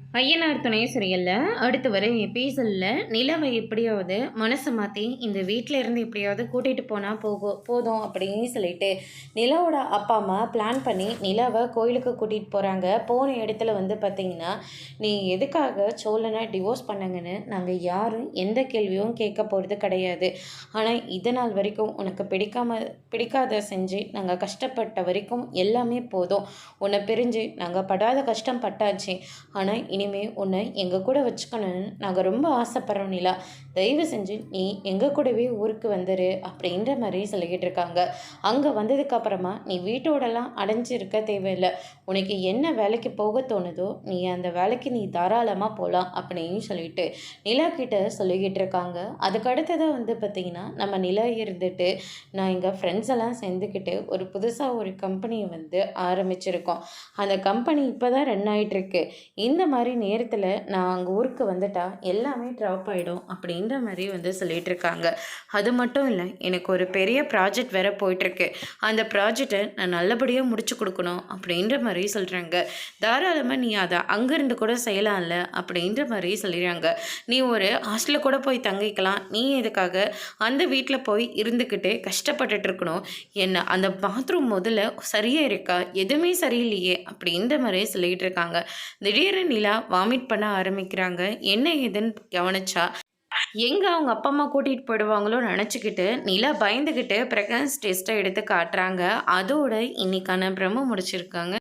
ஐயனார் துணை சீரியல்ல அடுத்து வர எபிசோடில் நிலவை எப்படியாவது மனசை மாற்றி இந்த வீட்டில் இருந்து எப்படியாவது கூட்டிகிட்டு போனால் போதும் அப்படின்னு சொல்லிட்டு நிலாவோட அப்பா அம்மா பிளான் பண்ணி நிலாவை கோயிலுக்கு கூட்டிகிட்டு போகிறாங்க. போன இடத்துல பார்த்திங்கன்னா, நீ எதுக்காக சோழனை டிவோர்ஸ் பண்ணங்கன்னு நாங்கள் யாரும் எந்த கேள்வியும் கேட்க போகிறது கிடையாது. ஆனால் இதனால் வரைக்கும் உனக்கு பிடிக்காத செஞ்சு நாங்கள் கஷ்டப்பட்ட வரைக்கும் எல்லாமே போதும். உன்னை பிரிஞ்சு நாங்கள் படாத கஷ்டம் பட்டாச்சு. ஆனால் இனிமே உன்னை எங்கள் கூட வச்சுக்கணும்னு நாங்கள் ரொம்ப ஆசைப்படுறோம் நிலா. தயவு செஞ்சு நீ எங்கள் கூடவே ஊருக்கு வந்துரு அப்படின்ற மாதிரி சொல்லிக்கிட்டு இருக்காங்க. அங்கே வந்ததுக்கப்புறமா நீ வீட்டோடலாம் அடைஞ்சிருக்க தேவையில்லை. உனக்கு என்ன வேலைக்கு போக தோணுதோ நீ அந்த வேலைக்கு நீ தாராளமாக போகலாம் அப்படின்னு சொல்லிட்டு நிலா கிட்ட சொல்லிக்கிட்டு இருக்காங்க. அதுக்கு அடுத்ததாக பார்த்திங்கன்னா, நம்ம நிலா இருந்துட்டு நான் எங்கள் ஃப்ரெண்ட்ஸ் எல்லாம் சேர்ந்துக்கிட்டு ஒரு புதுசாக ஒரு கம்பெனியை ஆரம்பிச்சிருக்கோம். அந்த கம்பெனி இப்போ தான் ரன் ஆகிட்டுருக்கு. இந்த மாதிரி நேரத்தில் நான் அங்கே ஊருக்கு வந்துட்டா எல்லாமே ட்ராப் ஆகிடும் அப்படின்ற மாதிரி சொல்லிகிட்டு இருக்காங்க. அது மட்டும் இல்லை, எனக்கு ஒரு பெரிய ப்ராஜெக்ட் வேறு போயிட்டுருக்கு. அந்த ப்ராஜெக்டை நான் நல்லபடியாக முடிச்சு கொடுக்கணும் அப்படின்ற மாதிரி சொல்கிறாங்க. தாராளமாக நீ அதை அங்கேருந்து கூட செய்யலாம்ல அப்படின்ற மாதிரி சொல்லிடுறாங்க. நீ ஒரு ஹாஸ்டலில் கூட போய் தங்கிக்கலாம். நீ எதுக்காக அந்த வீட்டில் போய் இருந்துக்கிட்டு கஷ்டப்பட்டுட்டு இருக்கணும்? என்ன அந்த பாத்ரூம் முதல்ல சரியாக இருக்கா? எதுவுமே சரியில்லையே அப்படின்ற மாதிரி சொல்லிகிட்டு இருக்காங்க. திடீர்னு நிலா வாமிட் பண்ண ஆரம்பிக்கிறாங்க. என்ன ஏதுன்னு கவனிச்சா எங்கே அவங்க அப்பா அம்மா கூட்டிகிட்டு போயிடுவாங்களோ நினச்சிக்கிட்டு நிலா பயந்துக்கிட்டு ப்ரெக்னன்சி டெஸ்ட்டை எடுத்து காட்டுறாங்க. அதோட இன்னைக்கான பிரம்ம முடிச்சிருக்காங்க.